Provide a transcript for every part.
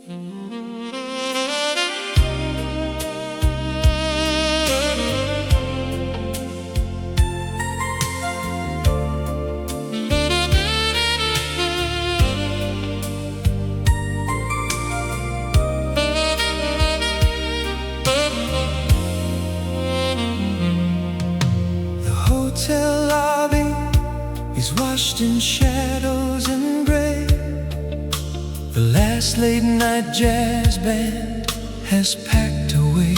Hotel lobby is washed in shadows and gray. The last late night jazz band has packed away.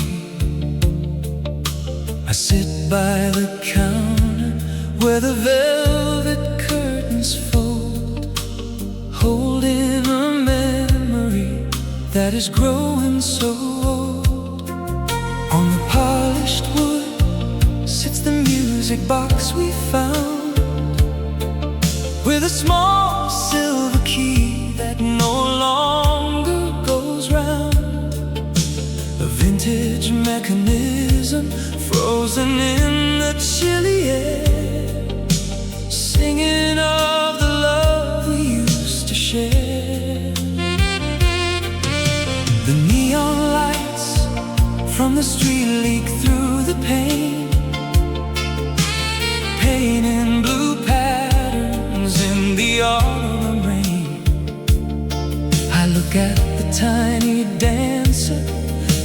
I sit by the counter where the velvet curtains fold, holding a memory that is growing so old. On the polished wood sits the music box we found, with a small silver key that no longer goes round. A vintage mechanism frozen in the chilly air, singing of the love we used to share. The neon lights from the street leak through the pane, painting blue patterns in the autumn rain. I look at the tiny dancer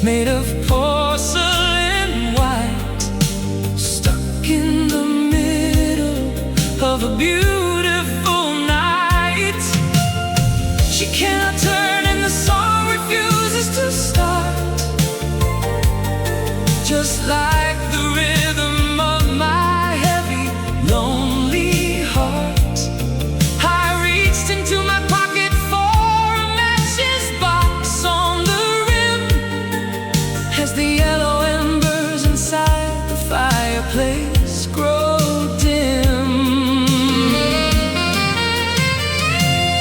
made of porcelain white, stuck in the middle of a beautiful night. She cannot turn and the song refuses to start, just like the rhythm of my heavy, lonely heart. I reached into my pocket for a matches box on the rim, as the yellow embers inside the fireplace grow dim.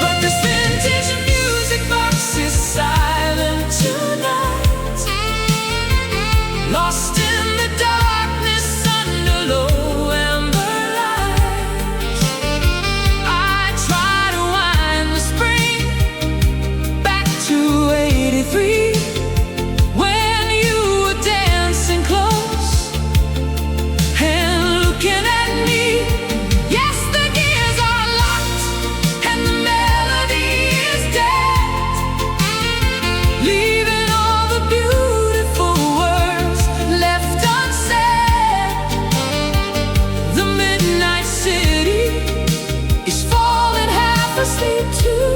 But this vintage music box is silent tonight, lost in the darkness under low amber lights. I try to wind the spring back to '83, when you were dancing close and looking at me. Yes, the gears are locked and the melody is dead, leaving all the beautiful words left unsaid. The midnight city is falling half asleep too,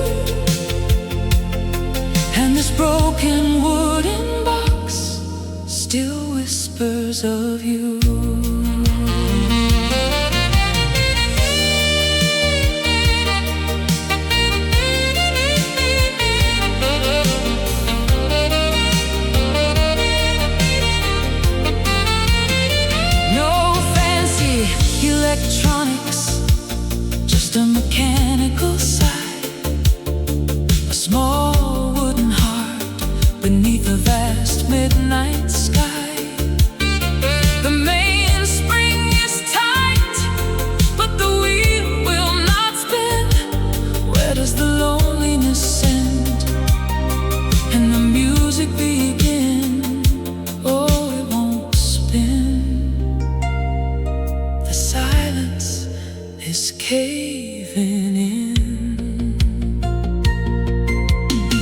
and this broken wooden box still whispers of you. No fancy electronics, just a mechanical side, a small wooden heart beneath a vast midnight sky. The mainspring is tight, but the wheel will not spin. Where does the loneliness end and the music begin? Oh, it won't spin. The silence is caving in.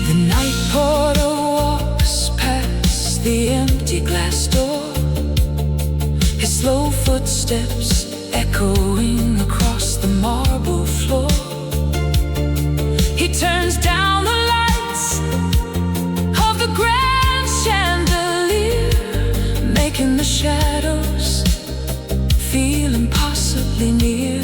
The night porter walks past the empty glass door, his slow footsteps echoing across the marble floor. He turns down the lights of the grand chandelier, making the shadows feel impossibly near.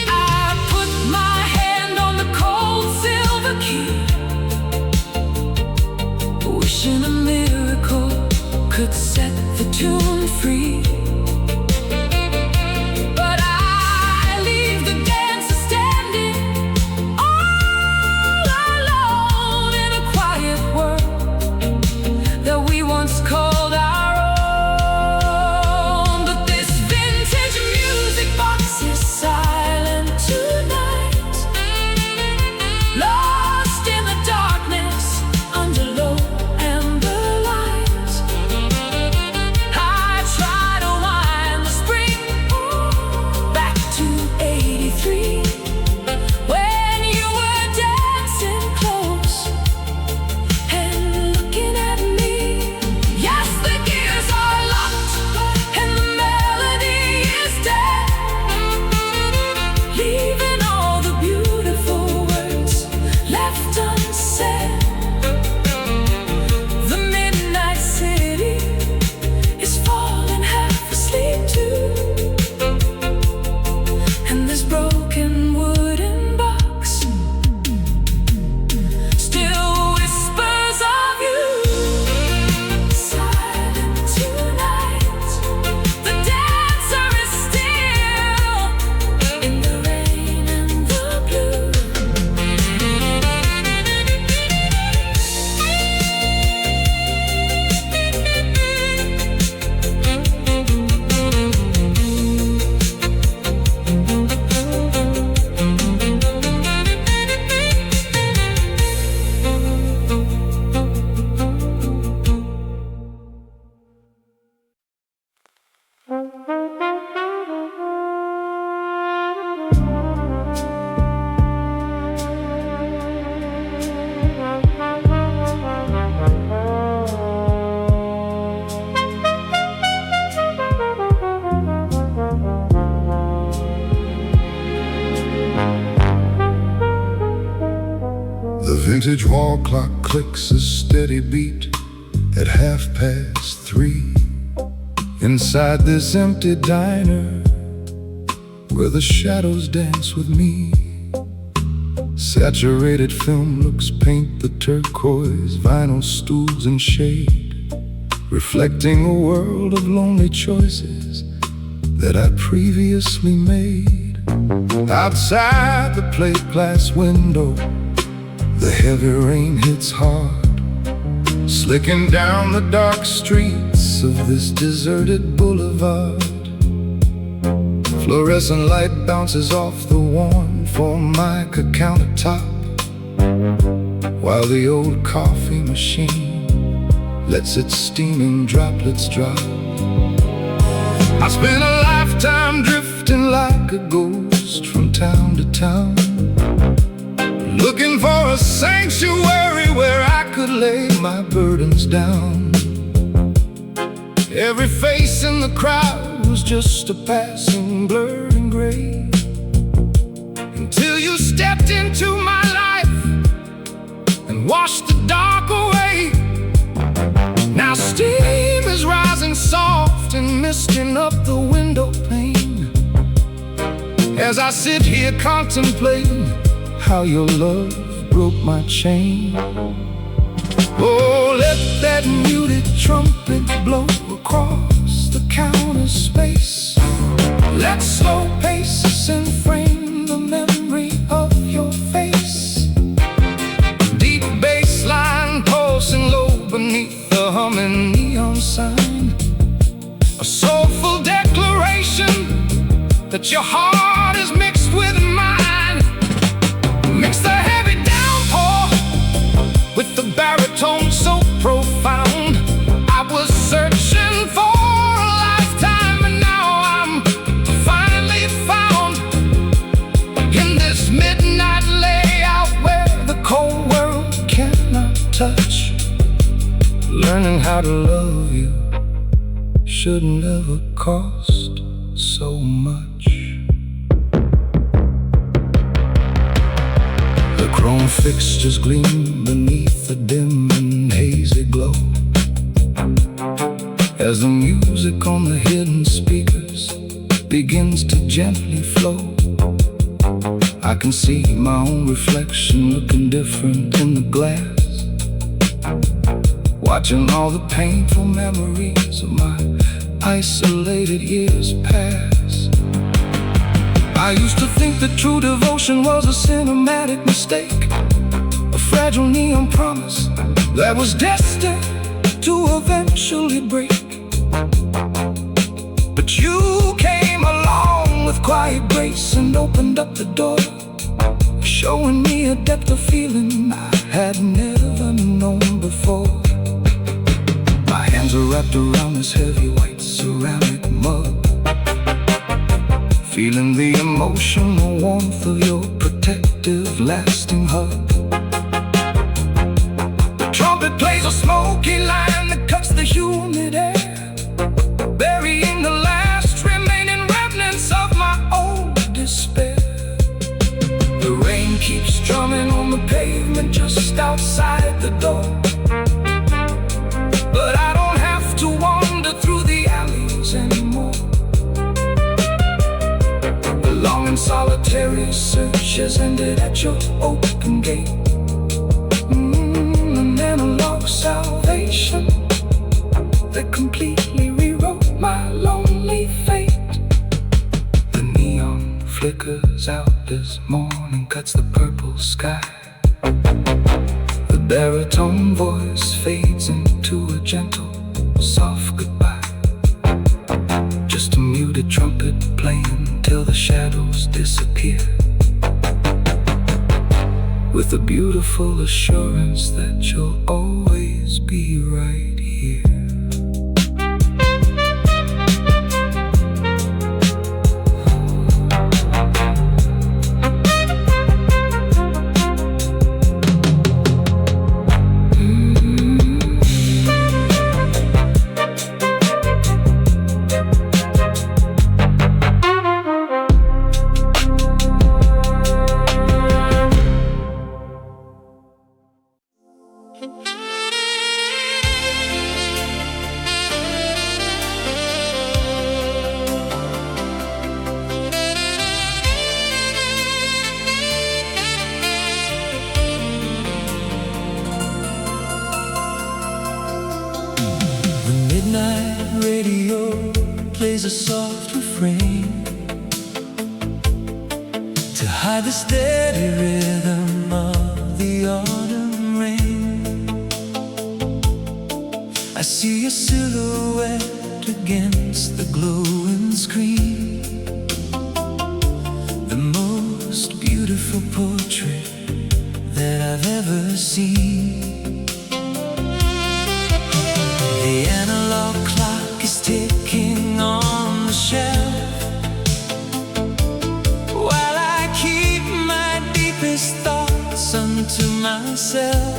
I put my hand on the cold silver key, wishing a miracle could set the tune free. But I leave the dancer standing all alone in a quiet world that we once called our own. But this vintage music The vintage wall clock clicks a steady beat at 3:30. Inside this empty diner, where the shadows dance with me, saturated film looks paint the turquoise vinyl stools in shade, reflecting a world of lonely choices that I previously made. Outside the plate glass window, the heavy rain hits hard, slicking down the dark streets of this deserted boulevard. Fluorescent light bounces off the worn Formica countertop, while the old coffee machine lets its steaming droplets drop. I spent a lifetime drifting like a ghost from town to town, looking for a sanctuary where I could lay my burdens down. Every face in the crowd was just a passing blur in gray, until you stepped into my life and washed the dark away. Now steam is rising soft and misting up the window pane, as I sit here contemplating how your love broke my chain. Oh, let that muted trumpet blow across the counter space. Let slow paces and frame the memory of your face. Deep bass line pulsing low beneath the humming neon sign, a soulful declaration that your heart is mixed with mine. Mix the heavy downpour with the baritone so profound. I was searching for a lifetime, and now I'm finally found in this midnight layout where the cold world cannot touch. Learning how to love you shouldn't ever cost so much. The chrome fixtures gleam beneath a dim and hazy glow, as the music on the hidden speakers begins to gently flow. I can see my own reflection looking different in the glass, watching all the painful memories of my isolated years pass. I used to think that true devotion was a cinematic mistake, a fragile neon promise that was destined to eventually break. But you came along with quiet grace and opened up the door, showing me a depth of feeling I had never known before. My hands are wrapped around this heavy white ceramic mug, feeling the emotional warmth of your protective, lasting hug. The trumpet plays a smoky line that cuts the humid air, burying the last remaining remnants of my old despair. The rain keeps drumming on the pavement just outside the door, but I don't have to wander through the alleys anymore. The long and solitary search has ended at your open gate. An analog salvation that completely rewrote my lonely fate. The neon flickers out as morning cuts the purple sky. The baritone voice fades into a gentle, soft goodbye, just a muted trumpet playing till the shadows disappear, with a beautiful assurance that you'll always be right here. midnight radio plays a soft refrain to hide the steady rhythm of the autumn rain. I see your silhouette against the glowing screen, the most beautiful portrait that I've ever seen. The analog clock is ticking on the shelf, while I keep my deepest thoughts unto myself.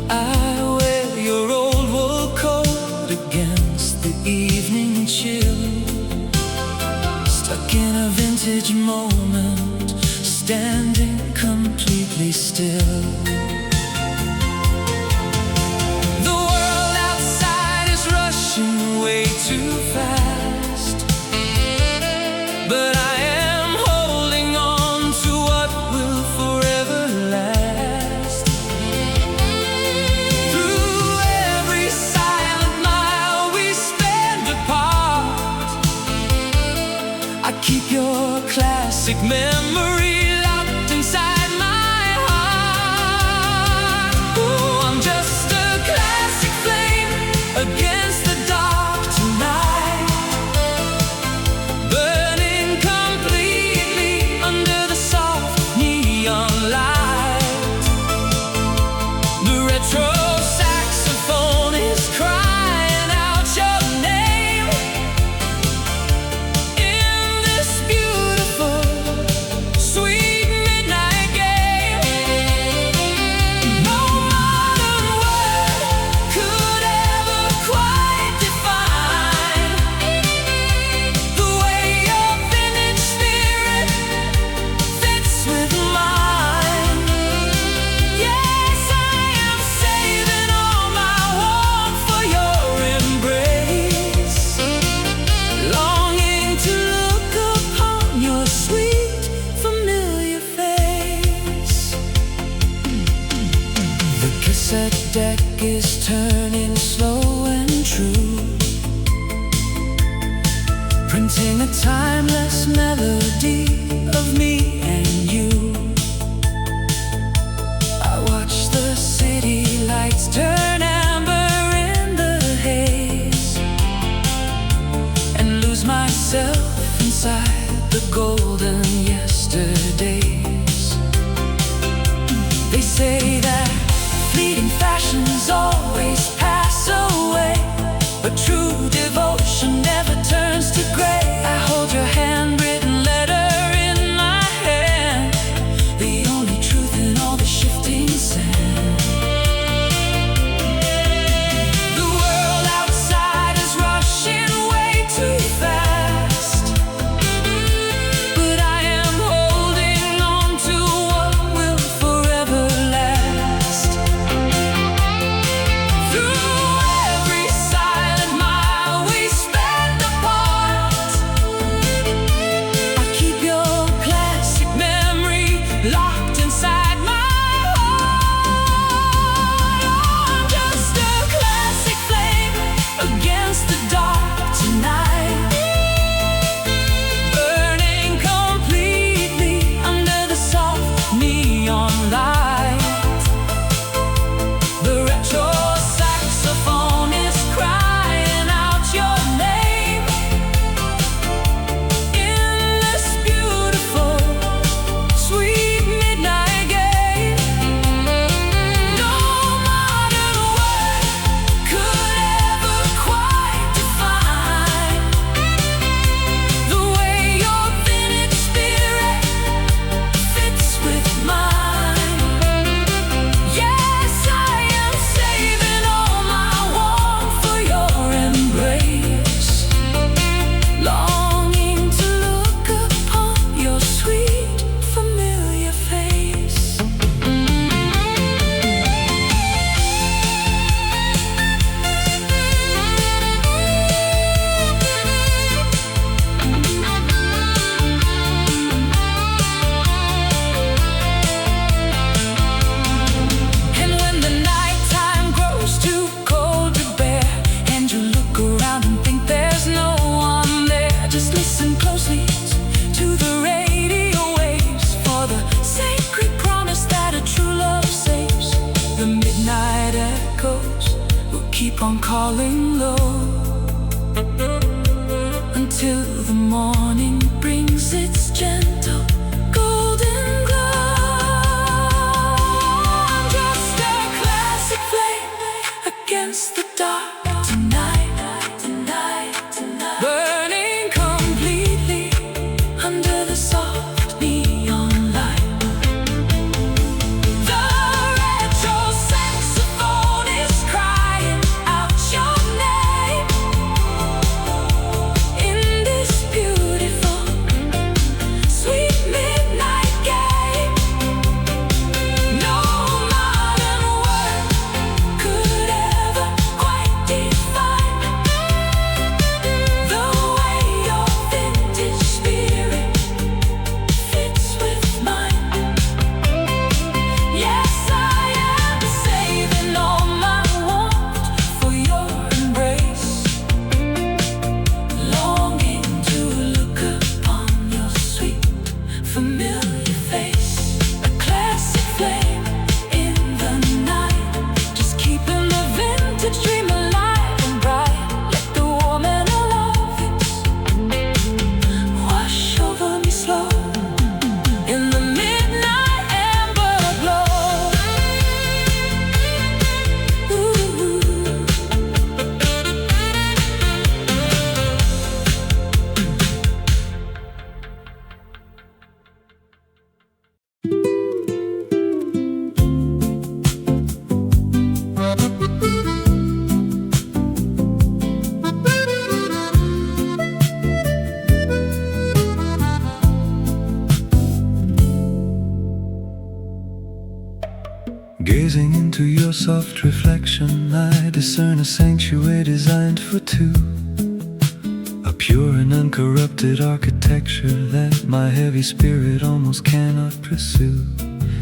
I wear your old wool coat against the evening chill, stuck in a vintage moment, standing completely still. Way too fast, but I am holding on to what will forever last. Through every silent mile we spend apart, I keep your classic memory locked inside my heart. Oh, I'm just a classic flame against the dark tonight, burning completely under the soft neon light. The retro saxophone is crying out your name in this beautiful, sweet midnight game. No modern word could ever quite define the way your vintage spirit fits with mine. Yes, I am saving all my warmth for your embrace, longing to look upon your sweet, familiar face. The cassette deck is turning slow and true, printing a timeless melody of me and you. I watch the city lights turn amber in the haze, and lose myself inside the golden yesterdays. They say that fleeting fashions always pass away, but true devotion never turns to gray. I hold your handwritten letter in my hand, keep on calling low until the morning brings its gentle golden glow. I'm just a classic flame against the dark tonight, tonight, tonight, burning completely under the soft neon light. The retro saxophone is crying out your name in this beautiful, sweet midnight game. No modern word could ever quite define the way your vintage spirit fits with mine. Yes, I am saving all my warmth for your embrace, longing to look upon your sweet, familiar face. A classic flame in the night, just keeping the vintage dream alive and bright. Let the warm and wash over me slow in the midnight amber glow. Ooh. Gazing into your soft reflection, I discern a sanctuary designed for two. A pure and uncorrupted architecture that my heavy spirit almost cannot pursue.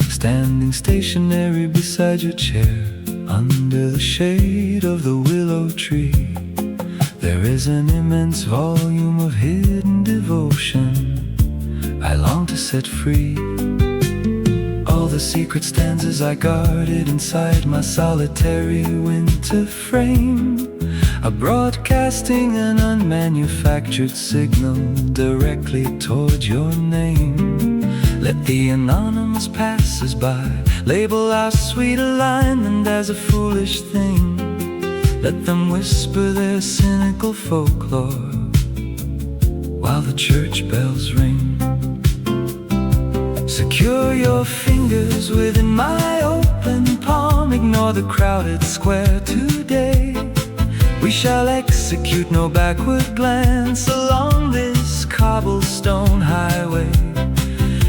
Standing stationary beside your chair, under the shade of the willow tree, there is an immense volume of hidden devotion I long to set free. All the secret stanzas I guarded inside my solitary winter frame are broadcasting an unmanufactured signal directly toward your name. Let the anonymous passers-by label our sweet alignment as a foolish thing. Let them whisper their cynical folklore while the church bells ring. Secure your fingers within my open palm. Ignore the crowded square today. We shall execute no backward glance along this cobblestone highway.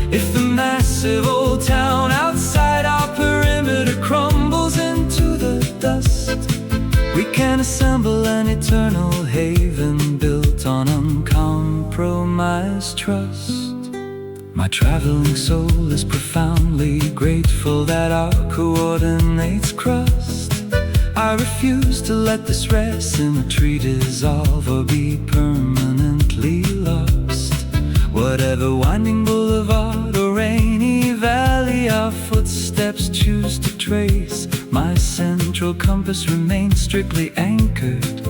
If the massive old town outside our perimeter crumbles into the dust, we can assemble an eternal haven built on uncompromised trust. My traveling soul is profoundly grateful that our coordinates crossed. I refuse to let this rare symmetry dissolve or be permanently lost. Whatever winding boulevard or rainy valley our footsteps choose to trace, my central compass remains strictly anchored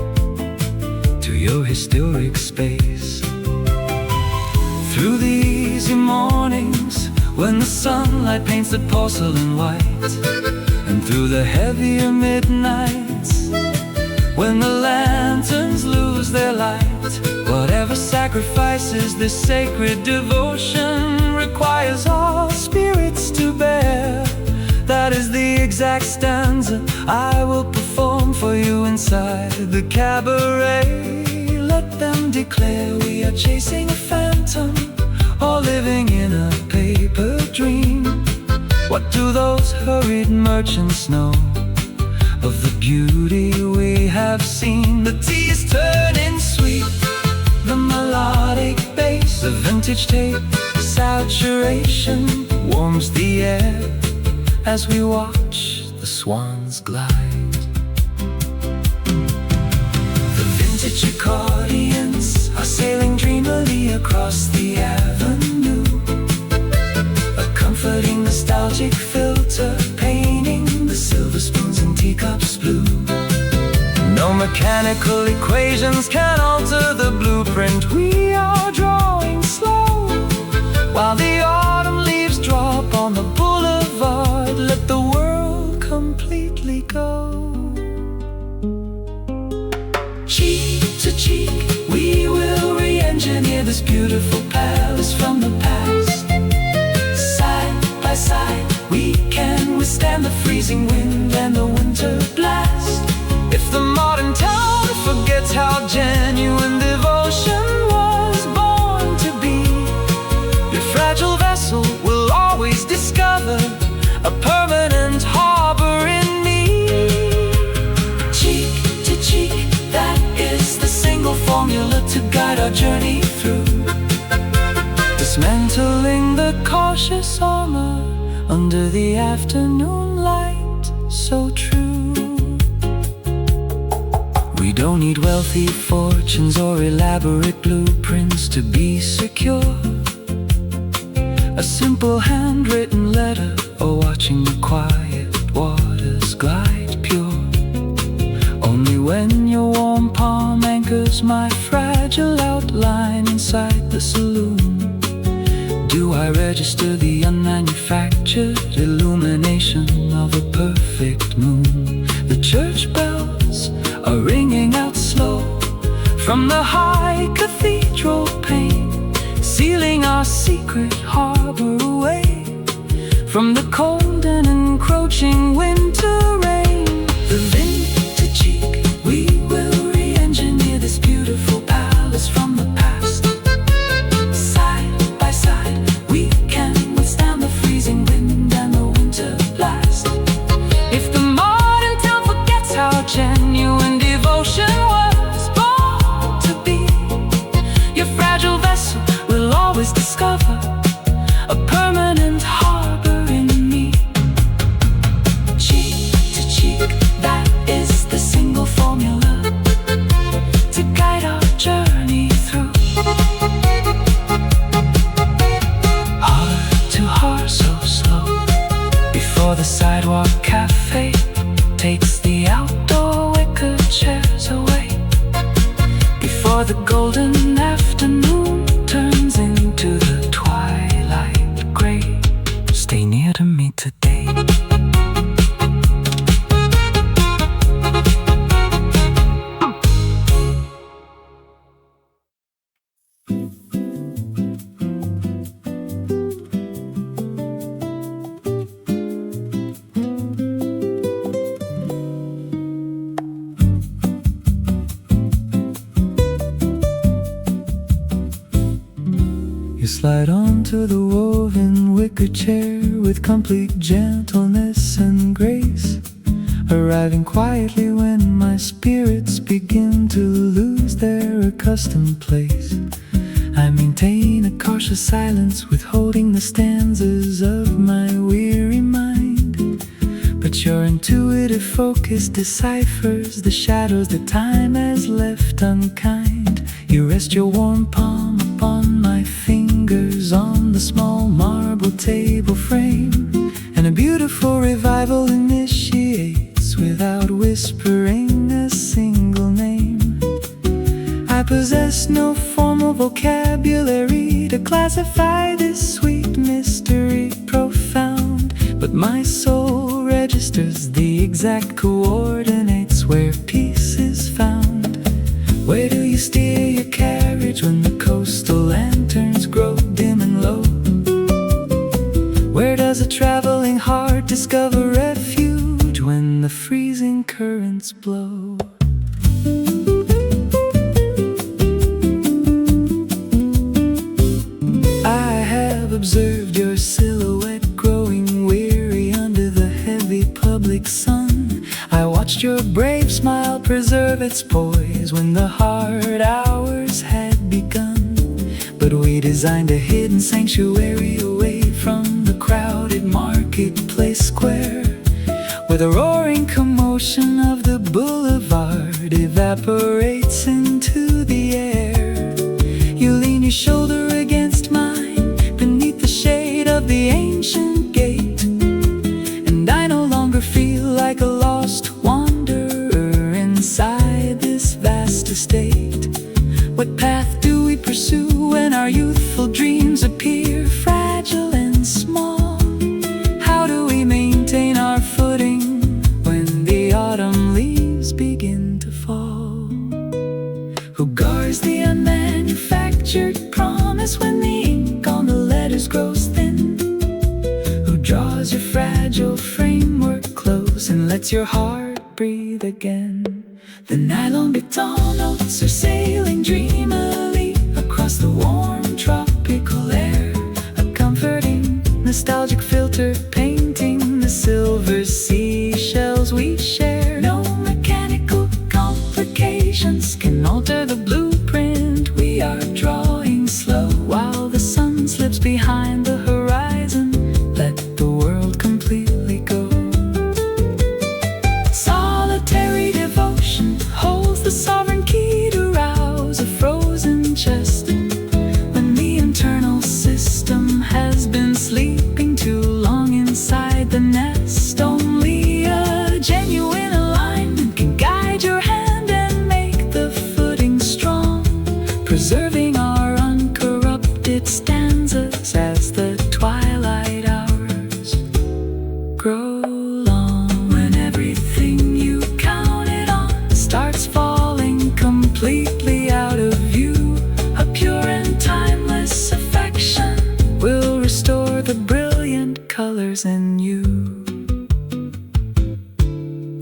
to your historic space. Through the easy mornings when the sunlight paints the porcelain white, and through the heavier midnights when the lanterns lose their light, whatever sacrifices this sacred devotion requires all spirits to bear, that is the exact stanza I will perform for you inside the cabaret. Let them declare we are chasing a phantom or living in a paper dream. What do those hurried merchants know of the beauty we have seen? The tea is turning sweet, the melodic bass, the vintage tape saturation warms the air as we watch the swans glide. The vintage accordions are sailing dreamily across the avenue, a comforting nostalgic filter painting the silver spoons and teacups blue. Mechanical equations can alter the blueprint we are drawing slow. While the autumn leaves drop on the boulevard, let the world completely go. Cheek to cheek, we will re-engineer this beautiful palace from the past. Side by side, we can withstand the freezing wind and the winter blast. If the modern town forgets how genuine devotion was born to be, your fragile vessel will always discover a permanent harbor in me. Cheek to cheek, that is the single formula to guide our journey through. Dismantling the cautious armor under the afternoon light so true. We don't need wealthy fortunes or elaborate blueprints to be secure. A simple handwritten letter or watching the quiet waters glide pure. Only when your warm palm anchors my fragile outline inside the saloon do I register the unmanufactured illumination of a perfect moon. The church bells are ringing out slow from the high cathedral pane, sealing our secret harbor away from the cold and encroaching winter rain. The vintage cheek, we will re-engineer this beautiful palace from the past. Side by side, we can withstand the freezing wind and the winter blast. If the modern town forgets how genuine devotion was born to be, your fragile vessel will always discover a permanent harbor in me. Cheek to cheek, that is the single formula to guide our journey through. Heart to heart so slow, before the sidewalk cafe takes the outdoor wicker chairs away, before the golden afternoon turns into the twilight gray. Stay near to me today. You slide onto the woven wicker chair with complete gentleness and grace, arriving quietly when my spirits begin to lose their accustomed place. I maintain a cautious silence, withholding the stanzas of my weary mind, but your intuitive focus deciphers the shadows that time has left unkind. You rest your warm palm upon my fingers on the small marble table frame, and a beautiful revival initiates without whispering a single name. I possess no formal vocabulary to classify this sweet mystery profound, but my soul registers the exact coordinates where peace is found. Where do you steer your carriage when the coastal lanterns grow dim and low? Where does a traveling heart discover refuge when the freezing currents blow? I have observed your silhouette growing weary under the heavy public sun. I watched your brave smile preserve its poise when the hard hours had begun. But we designed a hidden sanctuary away from the crowded marketplace square, where the roaring commotion of the boulevard evaporates into the air. You lean your shoulder against mine beneath the shade of the ancient gate, and I no longer feel like a lost wanderer inside this when our youthful dreams appear fragile and small? How do we maintain our footing when the autumn leaves begin to fall? Who guards the unmanufactured promise when the ink on the letters grows thin? Who draws your fragile framework close and lets your heart breathe again? The nylon guitar notes are sailing dreamily across the warm tropical air, a comforting, nostalgic filter painting the silver seashells we share. No mechanical complications can alter the blueprint we are drawing slow. While the sun slips behind the horizon, let the world completely go. Solitary devotion holds the sovereign key to rouse a frozen chest. When the internal system has been sleeping too long inside the nest, only a genuine alignment can guide your hand and make the footing strong, preserving our uncorrupted stanzas as the twilight hours grow long. When everything you counted on starts falling completely out of view, a pure and timeless affection will restore the brilliant colors in you.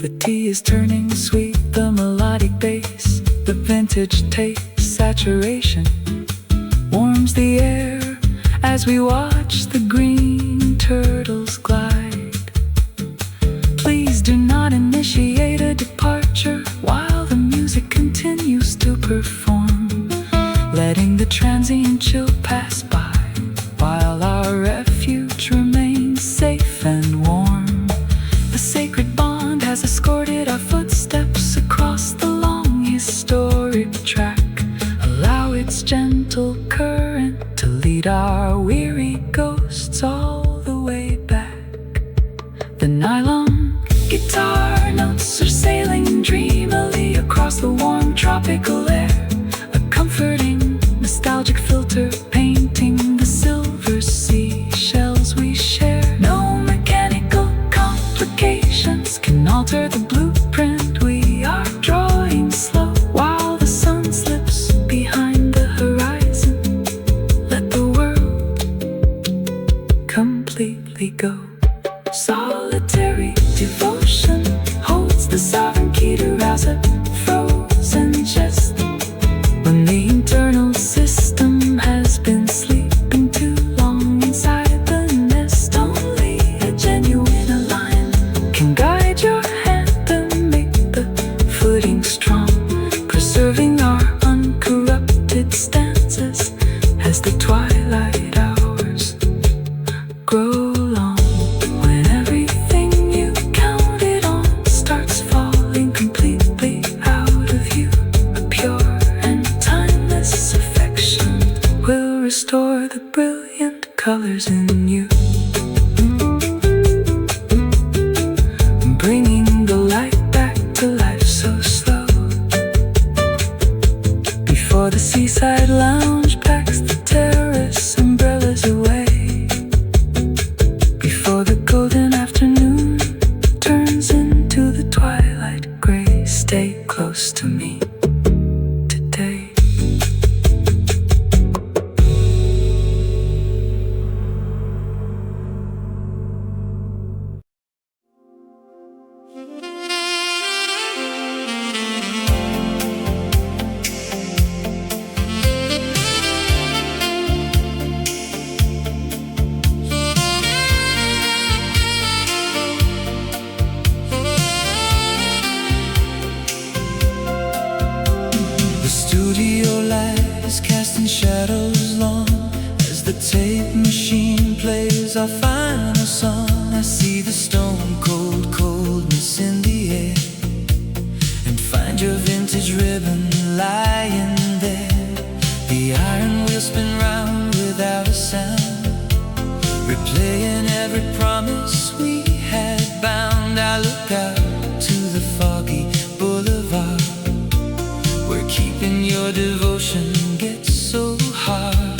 The tea is turning sweet, the melodic bass, the vintage taste saturation warms the air as we watch the green turtles glide. Please do not initiate a departure while the music continues to perform, letting the transient chill pass by while our refuge remains safe and warm. The sacred bond has escorted our footsteps across the long historic track. Allow its gentle current to lead our weary ghosts all the way back. The nylon guitar notes are sailing dreamily across the warm tropical air, a comforting, nostalgic filter painting the silver seashells we share. No mechanical complications can alter the blueprint we are drawing slow. While the sun slips behind the horizon, let the world completely go. Solitary devotion holds the sovereign key to rouse a frozen chest. When the internal system has been sleeping too long inside the nest, only a genuine alignment can guide your hand and make the footing strong, preserving our uncorrupted stanzas as the twilight hours grow long. When everything you counted on starts falling completely out of view, a pure and timeless affection will restore the brilliant colors in you, bringing the light back to life so slow. Before the seaside lounge packs the terrace umbrellas away, before the golden afternoon turns into the twilight gray, stay close to me today. The studio light is casting shadows long as the tape machine plays our final song. I see the stone cold coldness in the air and find your vintage ribbon lying there. The iron wheel spin round without a sound, replaying every promise we had bound. I look out to the foggy boulevard where keeping your devotion gets so hard.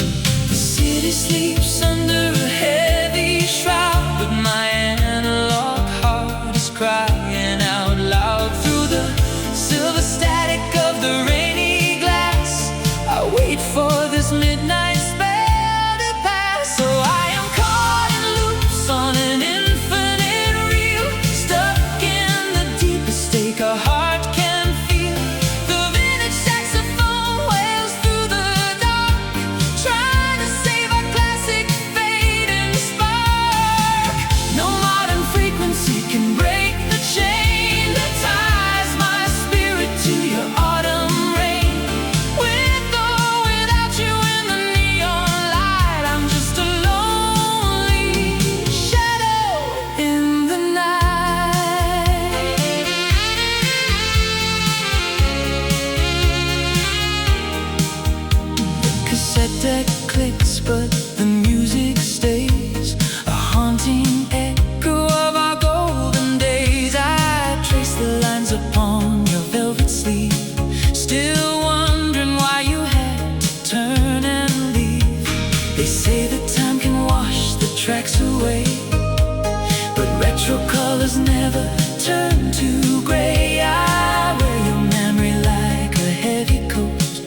retro colors never turn to gray. I wear your memory like a heavy coat,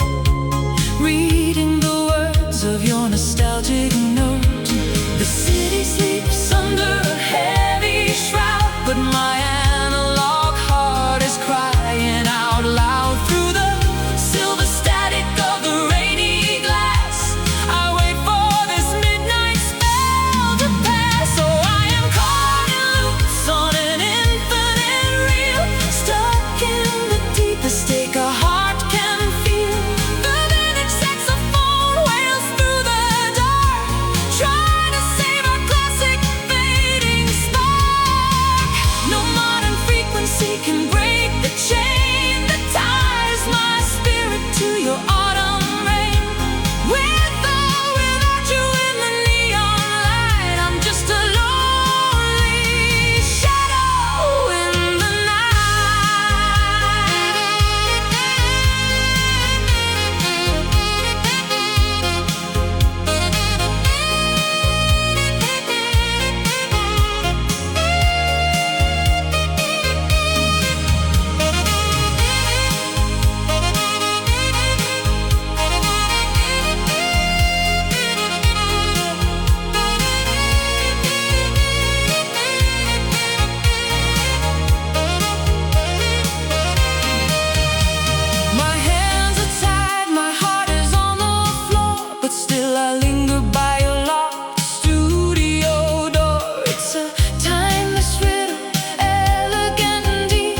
reading the words of your nostalgic note. The city sleeps under a heavy shroud, but my analog heart is crying out loud through the silver static of the rainy glass. I wait for this midnight spell to pass. So I am caught in loops on an infinite reel, stuck in the deepest take a heart can feel. The vintage saxophone wails through the dark, trying to save our classic fading spark. No modern frequency can break the chain that ties my spirit to your autumn rain. With or without you in the neon light, I'm just a lonely shadow in the My hands are tied, my heart is on the floor, but still I linger by your locked studio door. It's a timeless riddle, elegant and deep,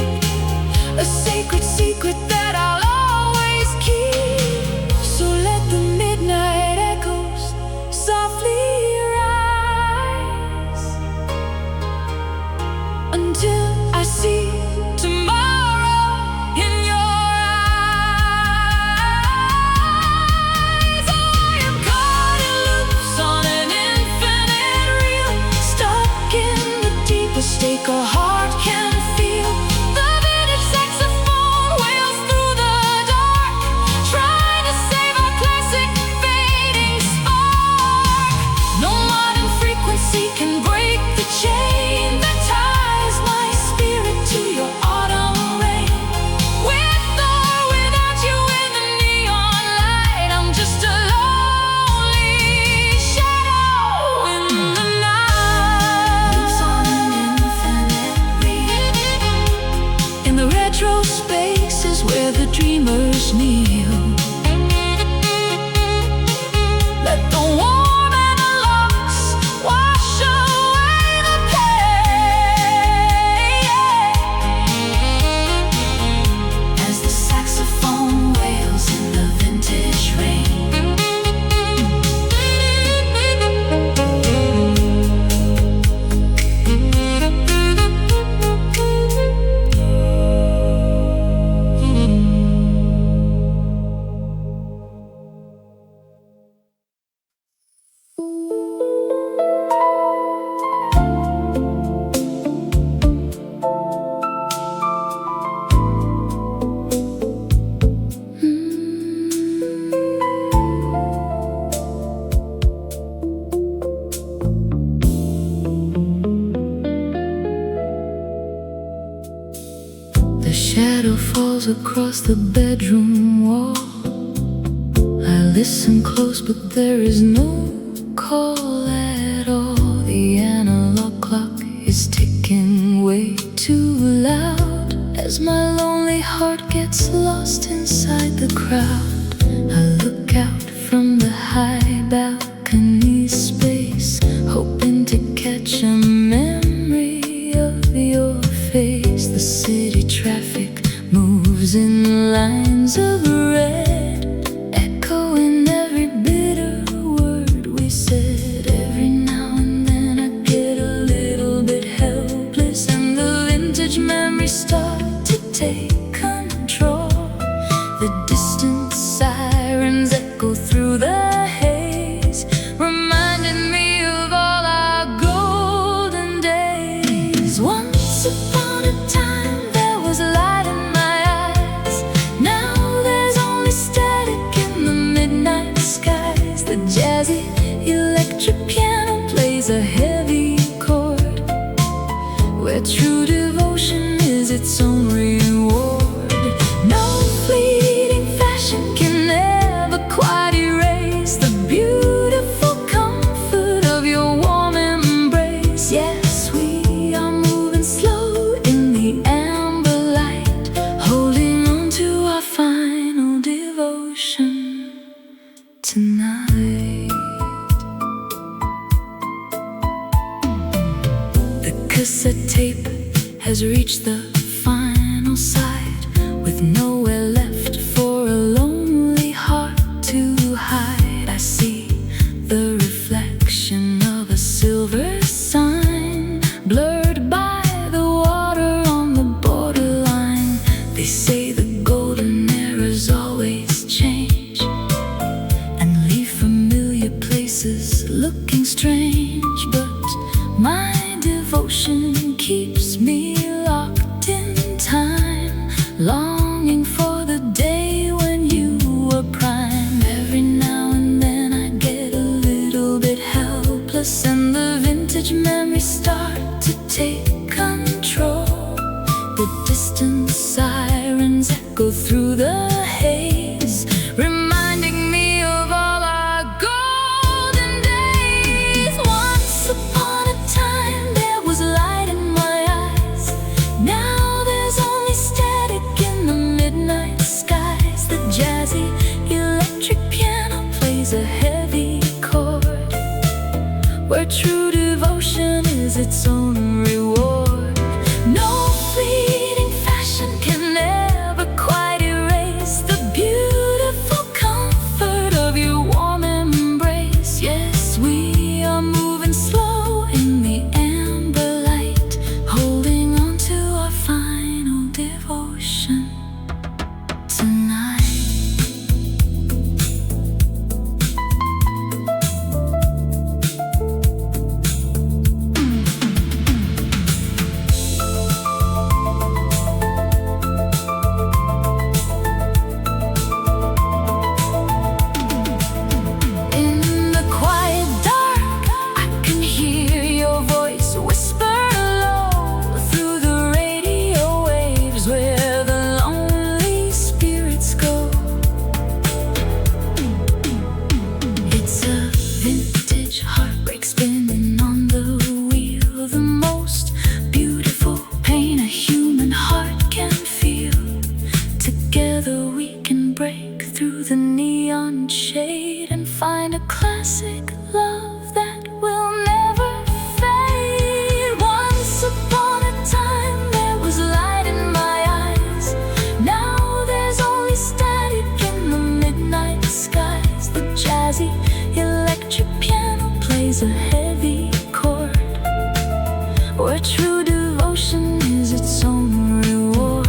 a sacred secret that I'll always keep. So let the midnight echoes softly rise until I see tomorrow in your eyes. I am caught in loops on an infinite reel, stuck in the deepest take a heart can feel. The vintage saxophone wails through the dark, trying to save our classic fading spark. No modern frequency can break the chain that ties my spirit to your autumn rain. With or without you in the neon light, I'm just a lonely shadow in the night. Loops on an infinite reel, in the retro spaces where the dreamers kneel. Let the warm analogs wash away the pain, as the saxophone wails in the vintage rain. The shadow falls across the bedroom wall. I listen close, but there is no call at all. The analog clock is ticking way too loud as my lonely heart gets lost inside the crowd. I look out from the high balcony space, hoping to catch a memory of your face. The city traffic moves in lines of red, echoing every bitter word we said. Every now and then I get a little bit helpless, and the vintage memories start to take control. The distant sirens echo through the haze, reminding where true devotion is its own reward. No fleeting fashion can ever quite erase the beautiful comfort of your warm embrace. Yes, we are moving slow in the amber light, holding on to our final devotion tonight. The cassette tape has reached the final side, with nowhere left for a lonely heart to hide. I see the reflection of a silver sign, blurred by the water on the borderline. They say the golden eras always change and leave familiar places looking strange, but my devotion keeps me locked in time, longing for the day when you were prime. Every now and then I get a little bit helpless, and the vintage memories start to take control. The distant sirens echo through the haze, reminding me of all our golden days. Once upon a time there was light in my eyes. Now there's only static in the midnight skies. The jazzy electric piano plays a heavy chord, where true devotion is its own reward. No fleeting fashion can ever quite erase the beautiful comfort of your warm embrace. Yes, we are moving slow in the amber light, holding on to our final devotion tonight. In the quiet dark, I can hear your voice whisper low through the radio waves, where the lonely spirits go. It's a vintage heartbreak spinning on the wheel, the most beautiful pain a human heart can feel. Together we can break through the neon shade and find a classic love that will never fade. Once upon a time there was light in my eyes. Now there's only static in the midnight skies. The jazzy electric piano plays a heavy chord, where true devotion is its own reward.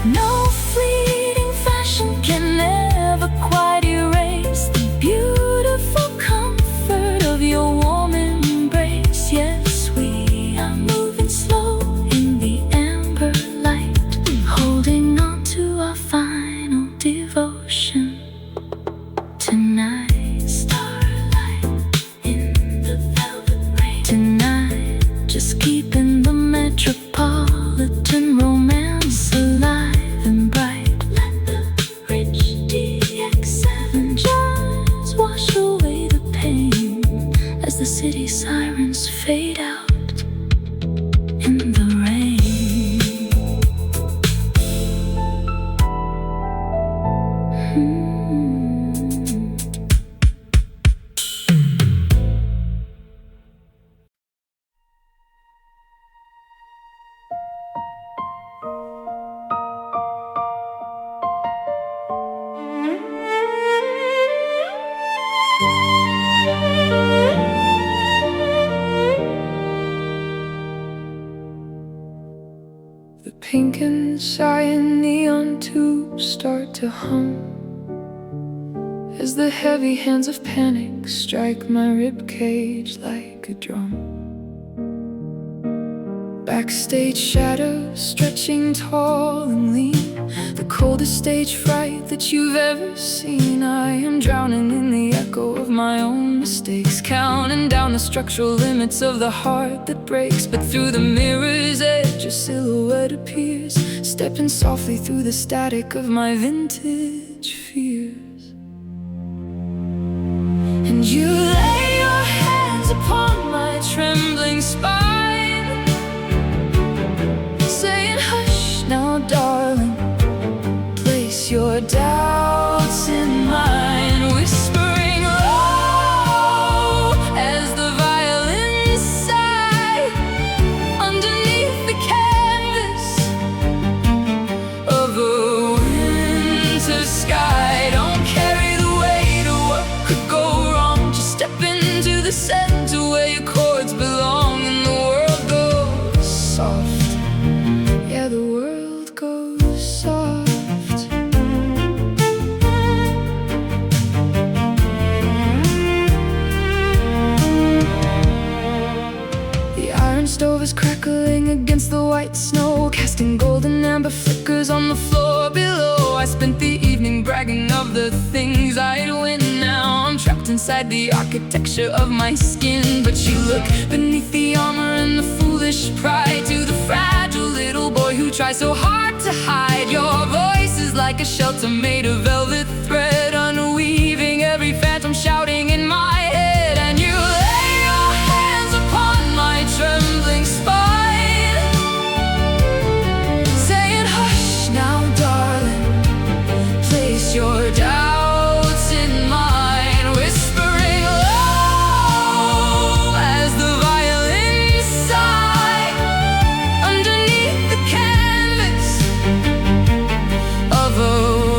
No fleeting fashion can ever quite erase the beautiful comfort of your warm embrace. Yes, we are moving slow in the amber light, holding on to our final devotion tonight. Starlight in the velvet rain tonight, just keeping the metropolitan romance alive and bright. Let the rich DX7 jazz wash away the pain as the city sirens fade out in the rain. The pink and cyan neon tubes start to hum as the heavy hands of panic strike my ribcage like a drum. Backstage shadows stretching tall and lean, the coldest stage fright that you've ever seen. I am drowning in the echo of my own mistakes, counting down the structural limits of the heart that breaks. But through the mirror's edge stepping softly through the static of my vintage fears. And you lay your hands upon my trembling spine, saying, hush now, darling, place your doubts in mine, whispering low as the violins sigh underneath the canvas of a winter sky. Don't carry the weight of what could go wrong, just step into the center where your chords belong, and the world goes soft. Yeah, the world goes soft. The iron stove is crackling against the white snow, casting golden amber flickers on the floor below. I spent the evening bragging of the things I'd win. Now I'm trapped inside the architecture of my skin. But you look beneath the armor and the foolish pride to the fragile little boy who tries so hard to hide. Your voice is like a shelter made of velvet thread, unweaving every phantom shouting in my head. And you lay your hands upon my trembling spine, saying, hush now, darling, place your doubts in mine, whispering low as the violins sigh underneath the canvas of a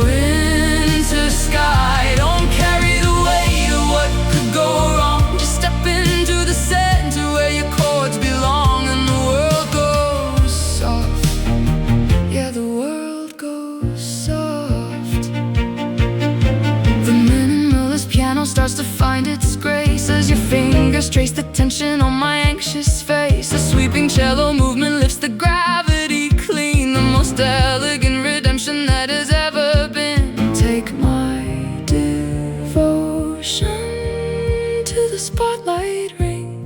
winter sky. Don't carry the weight of what could go wrong, just step into the center where your chords belong, and the world goes soft. Yeah, the world goes soft. The minimalist piano starts to find its grace as your fingers trace the tension on my anxious face. The sweeping cello movement lifts the gravity clean, the most elegant redemption that has ever been. Take my devotion to the spotlight ring,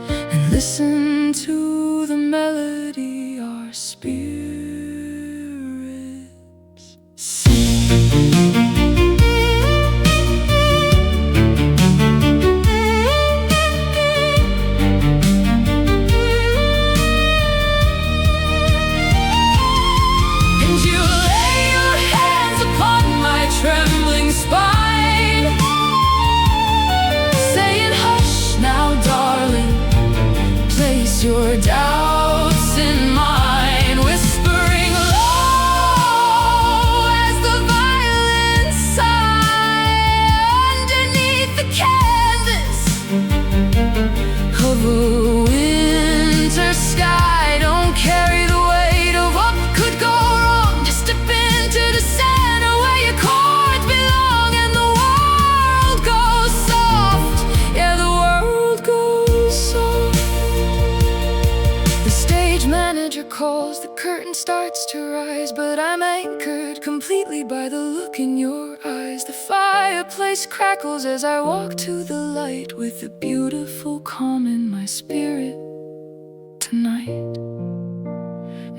and listen to the melody our spirits sing. And you lay your hands upon my trembling spine, saying, hush now, darling, place your doubts in mine, whispering low as the violins sigh underneath the canvas of a winter sky. Don't carry the weight of what could go wrong, just step into the center where your chords belong, and the world goes soft. Yeah, the world goes soft. The stage manager calls, the curtain starts to rise, but I'm anchored completely by the look in your eyes. The fireplace crackles as I walk to the light, with a beautiful calm in my spirit tonight.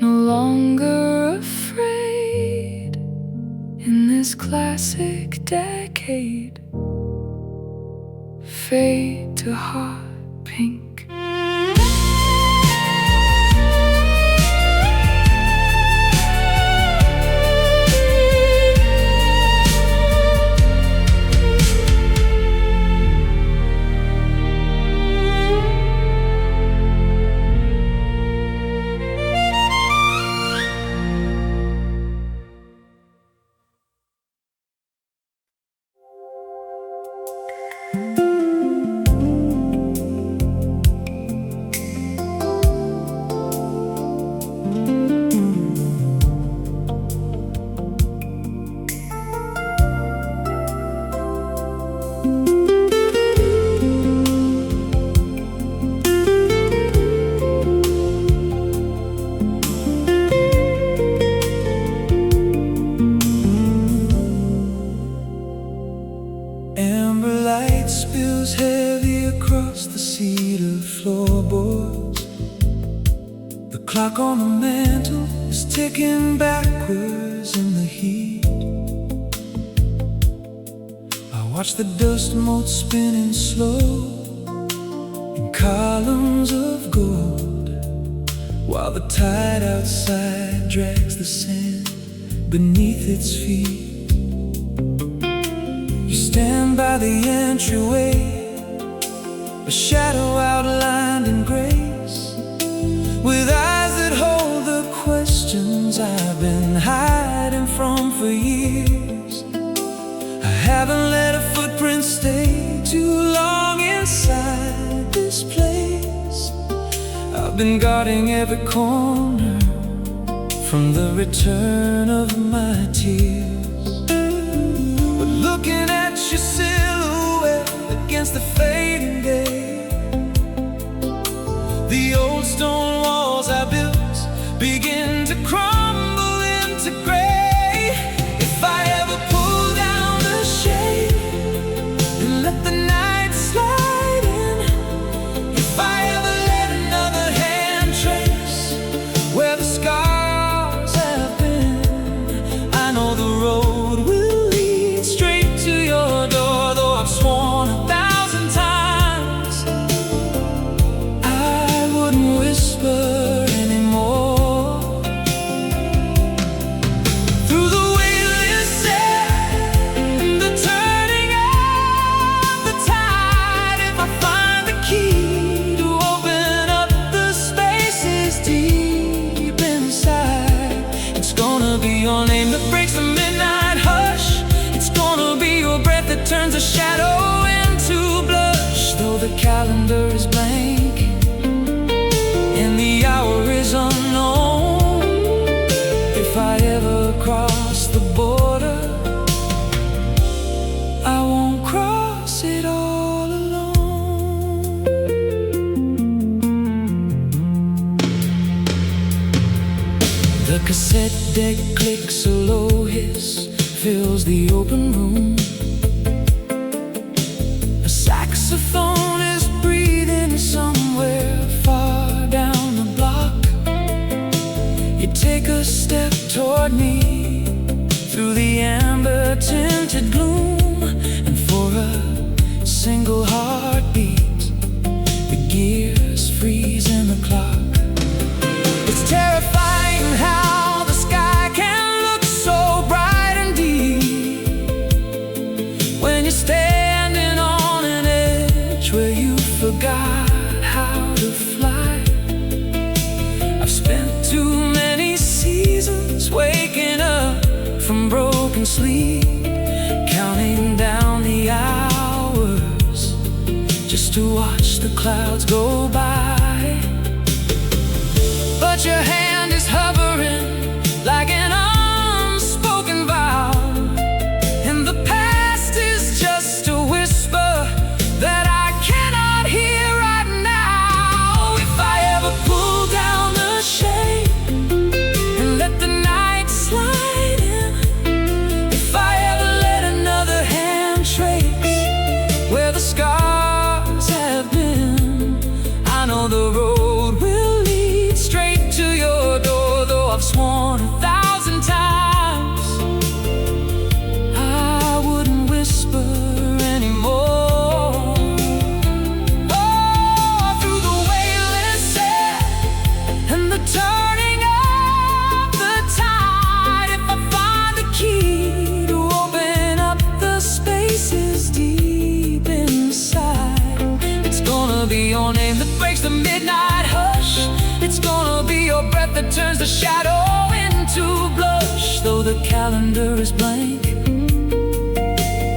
No longer afraid in this classic decade. Fade to hot pink. clock on the mantle is ticking backwards in the heat. I watch the dust mote spinning slow in columns of gold, while the tide outside drags the sand beneath its feet. You stand by the entryway, a shadow outlined in grace, with eyes that hold the questions I've been hiding from for years. I haven't let a footprint stay too long inside this place. I've been guarding every corner from the return of my tears. But looking at your silhouette against the fading day, the old stone walls I built begin to crumble into gray. If I ever pull down the shade and let the night slide in, if I ever let another hand trace where the scars have been, I know the road will lead straight to your door. Though I've sworn 1,000 times I wouldn't whisper anymore. Through the weightless sand, the turning of the tide, if I find the key to open up the spaces deep inside, it's gonna be your name that breaks the midnight hush. It's gonna be your breath that turns a shadow into blush. Though the calendar is blank and the hour is unknown, if I ever cross the border, I won't cross it all alone. The cassette deck clicks, a low hiss fills the open room. A saxophone is breathing somewhere far down the block. You take a step toward me through the amber tinted gloom, and for a single heartbeat the gears freeze in the clock. It's terrifying how the sky can look so bright and deep when you're standing on an edge where you forgot how to fly. I've spent too many seasons waking up from broken sleep, counting down the hours just to watch the clouds go by. But your hand is hovering like an unspoken vow, and the past is just a whisper that I cannot hear right now. If I ever pull down the shade and let the night slide in, if I ever let another hand trace where the scars have been, I know the road will lead straight to your door. Though I've sworn 1,000 times I wouldn't whisper anymore. Oh, through the weightless sand and the turning of the tide, if I find the key to open up the spaces deep inside, it's gonna be your name that breaks the midnight hush. It's gonna be your breath that turns the shadow into blush. Though the calendar is blank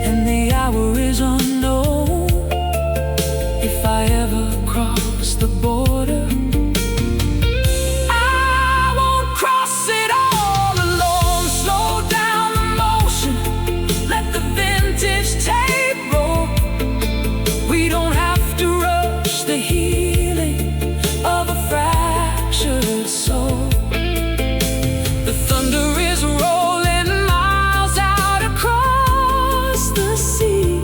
and the hour is unknown, if I ever cross the border, I won't cross it all alone. Slow down the motion, let the vintage tape roll. We don't have to rush the healing of a fractured soul. The thunder is rolling miles out across the sea.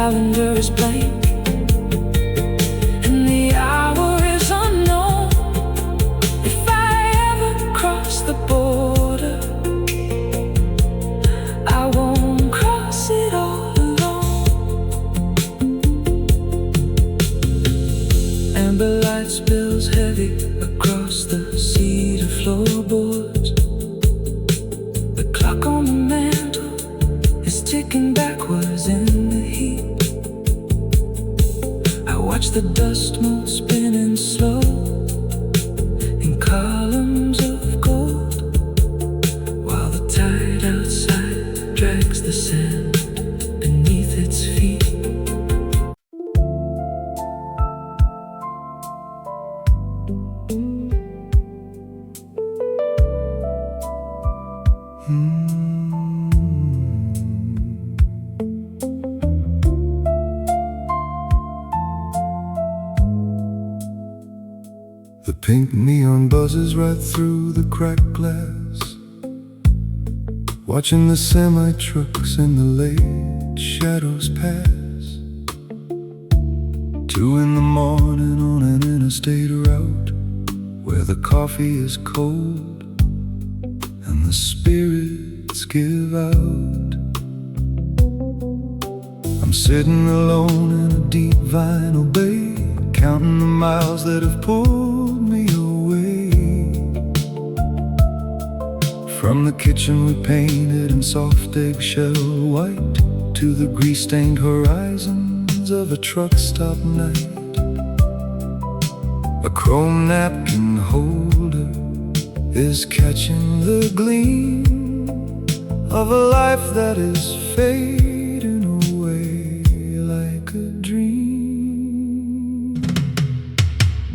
calendar is blank, and the hour is unknown. If I ever cross the border, I won't cross it all alone. Amber light spills heavy across the cedar floorboards. The clock on the mantle is ticking backwards in the heat. I watch the dust mote spinning slow in columns of gold, while the tide outside drags the sand beneath its feet. The pink neon buzzes right through the cracked glass, watching the semi-trucks in the late shadows pass. 2 in the morning on an interstate route, where the coffee is cold and the spirits give out. I'm sitting alone in a deep vinyl bay, counting the miles that have pulled me away. From the kitchen we painted in soft eggshell white, to the grease-stained horizons of a truck stop night. A chrome napkin holder is catching the gleam of a life that is fading away like a dream.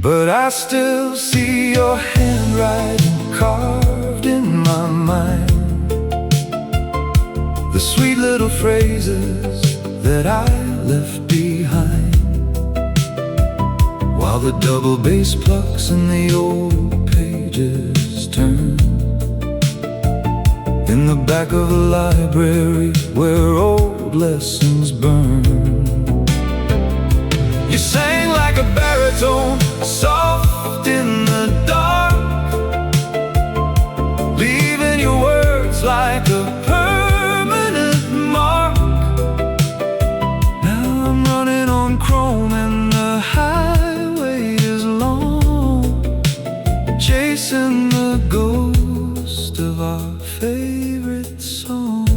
But I still see your handwriting carved in my mind, the sweet little phrases that I left behind, while the double bass plucks and the old pages turn in the back of a library where old lessons burn. You sang like a baritone, soft in the dark, leaving your words like a permanent mark. Now I'm running on chrome and the highway is long, chasing the ghost of our favorite song.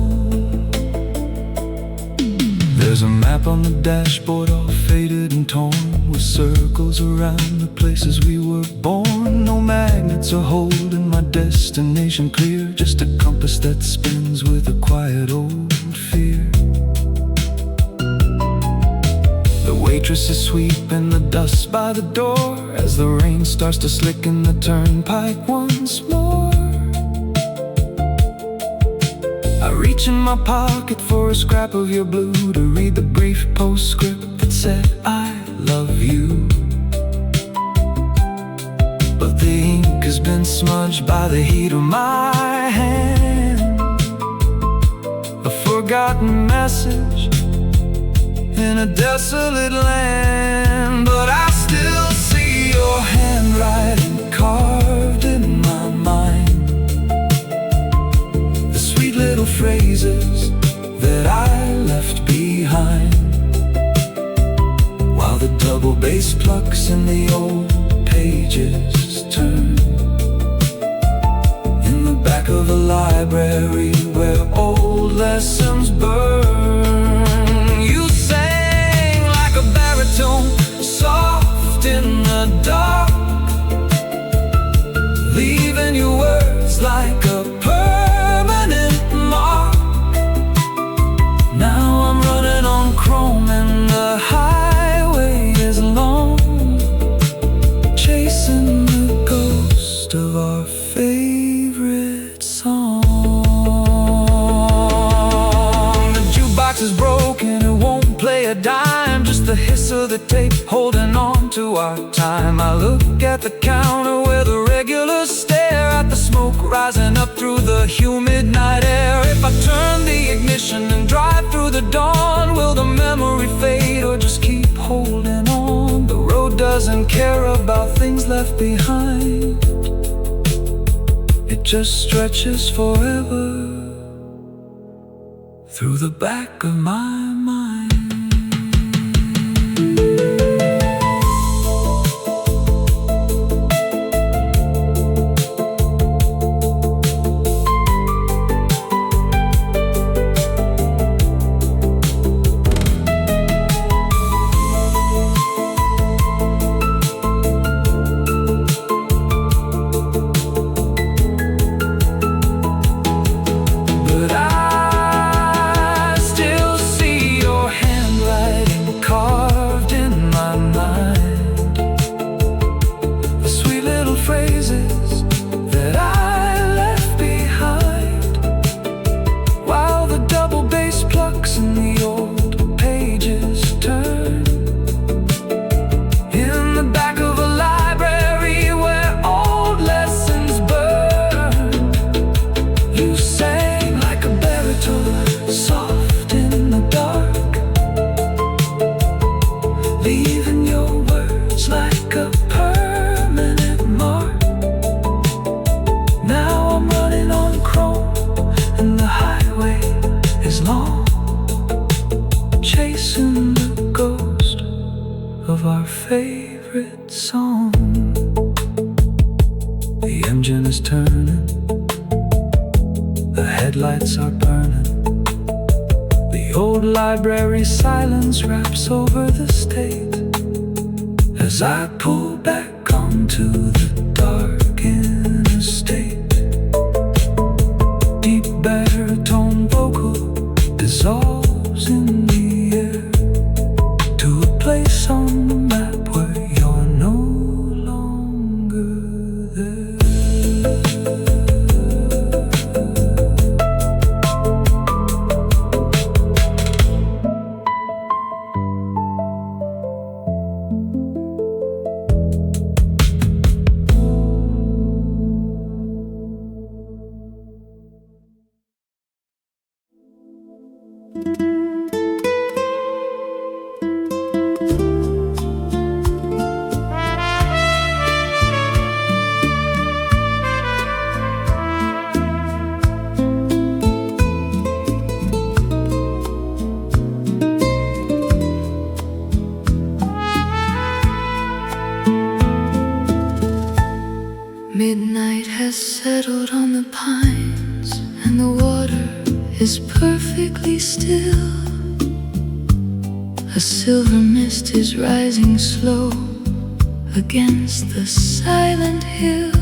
There's a map on the dashboard, all faded and torn, with circles around the places we were born. No magnets are holding my destination clear, just a compass that spins with a quiet old fear. The waitress is sweeping the dust by the door as the rain starts to slicken the turnpike once more. I reach in my pocket for a scrap of your blue to read the brief postscript that said I love you. But the ink has been smudged by the heat of my hand, a forgotten message in a desolate land. But I still see your handwriting carved in my mind, the sweet little phrases that I left behind, while the double bass plucks and the old pages turn in the back of a library where old lessons burn. You sang like a baritone, soft in the dark, leaving your words like a permanent mark. Now I'm running on chrome and the highway is long, chasing the ghost of our favorite song. The jukebox is broken, it won't play a dime, just the hiss of the tape holding on to our time. I look at the counter where the regulars stare at the smoke rising up through the humid night air. If I turn the ignition ambition and drive through the dawn. Will the memory fade or just keep holding on? The road doesn't care about things left behind. It just stretches forever through the back of my mind. Favorite song. The engine is turning, the headlights are burning. The old library silence wraps over the state as I pull back onto the dark interstate. Deep baritone vocal dissolves in the air to a place on the map. Midnight has settled on the pines, and the water is perfectly still. A silver mist is rising slow against the silent hill.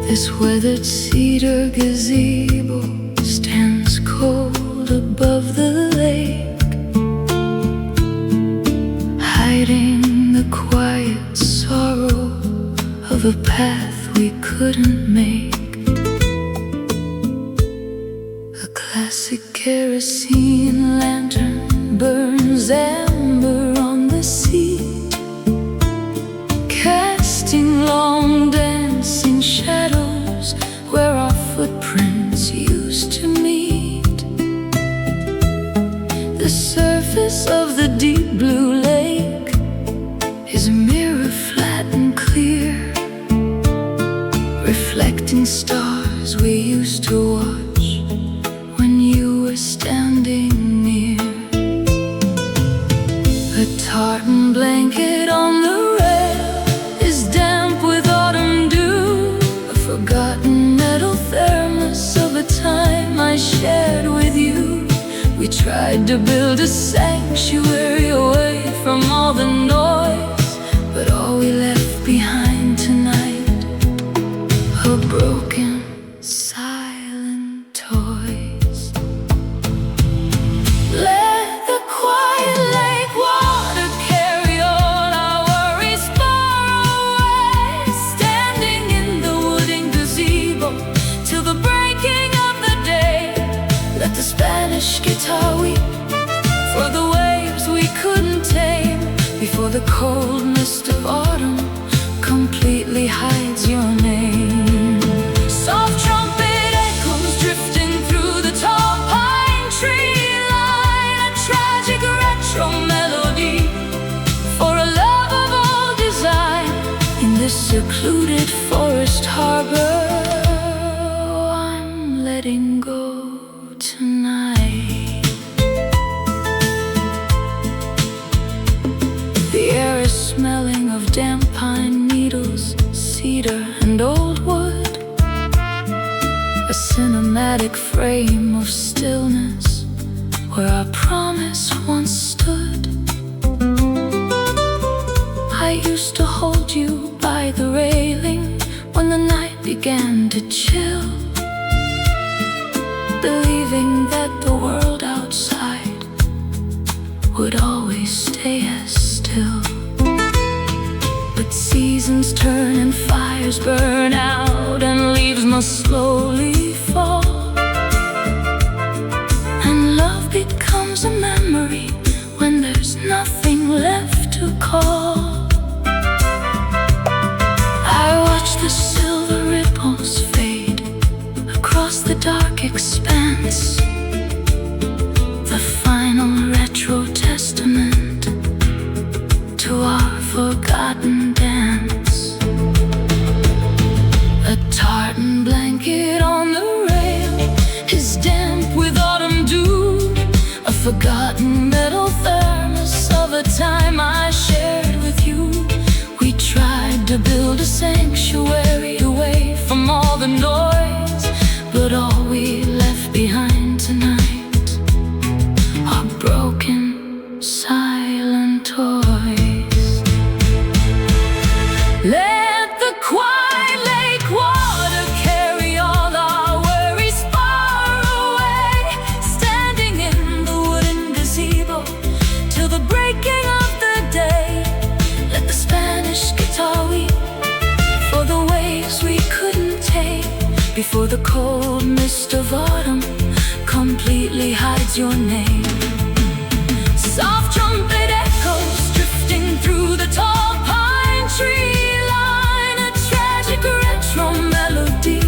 This weathered cedar gazebo stands cold above the lake, hiding the quiet sorrow of a path we couldn't make. A classic kerosene lantern burns amber on the seat, casting long dancing shadows where our footprints used to meet. The surface of the deep blue lake is a mirror flat and clear, reflecting stars we used to watch when you were standing near. A tartan blanket on the rail is damp with autumn dew, a forgotten metal thermos of a time I shared with you. We tried to build a sanctuary away from all the noise, but all we left behind tonight are broken, silent toys. Let the quiet lake water carry all our worries far away, standing in the wooden gazebo till the breaking of the day. Let the Spanish guitar weep for the waves we couldn't tame, before the cold mist of autumn completely hides your name. Soft trumpet echoes drifting secluded forest harbor. Oh, I'm letting go tonight. The air is smelling of damp pine needles, cedar and old wood, a cinematic frame of stillness where our promise once stood. I used to hold you by the railing when the night began to chill, believing that the world outside would always stay as still. But seasons turn and fires burn out, and leaves must slowly fall, and love becomes a memory when there's nothing left to call. I watch the silver ripples fade across the dark expanse, the final retro testament to our forgotten dance. A tartan blanket on the rail is damp with autumn dew, a forgotten metal thermos of a time I shared with you. We tried to build a sanctuary away from all the noise, but all we left behind tonight are broken, silent toys. Let the quiet lake water carry all our worries far away, standing in the wooden gazebo till the breaking of the day. Let the Spanish guitar weep for the waves we couldn't take, before the cold mist of autumn completely hides your name. Soft trumpet echoes drifting through the tall pine tree line, a tragic retro melody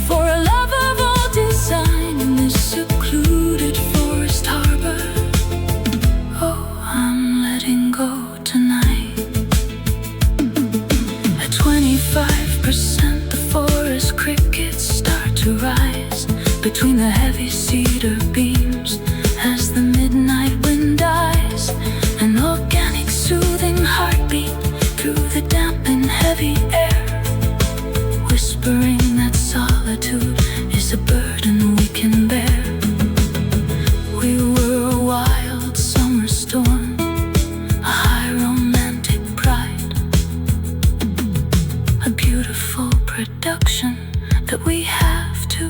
for a love of old design in this secluded forest harbor. Oh, I'm letting go tonight. At 25%, the forest crickets start to rise between the heavy cedar beams as the midnight wind dies, an organic soothing heartbeat through the damp and heavy air, whispering that solitude is a burden we can bear. We were a wild summer storm, a high romantic pride, a beautiful production that we have to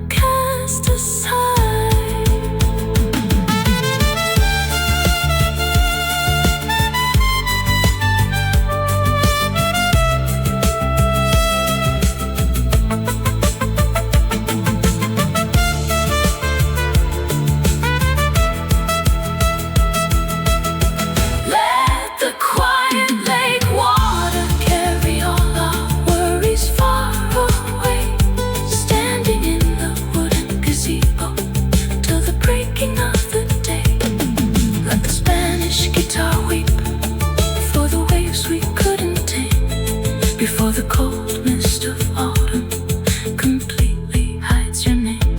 cast aside. Before the cold mist of autumn completely hides your name.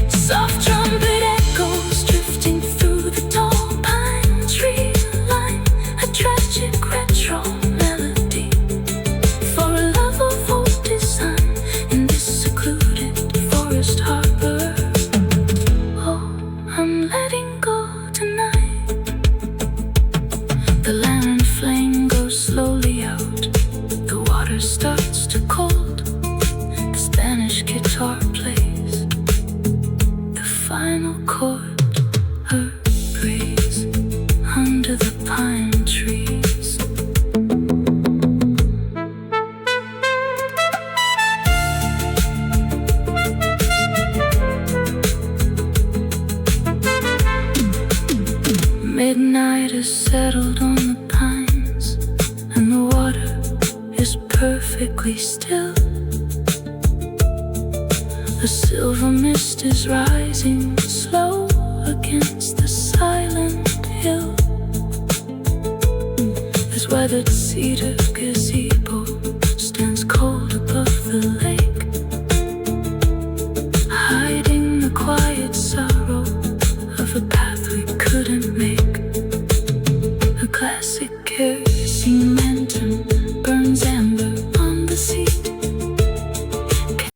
Soft trumpet echoes drifting through the tall pine tree line, a tragic retro melody for a love of old design in this secluded forest harbor. Oh, I'm letting go tonight. The lantern flame goes slowly out, starts to cold, the Spanish guitar plays the final chord, her praise under the pine trees. Midnight is settled on the pines, and the water is perfectly still. The silver mist is rising slow against the silent hill. This weathered cedar gazebo sorrow.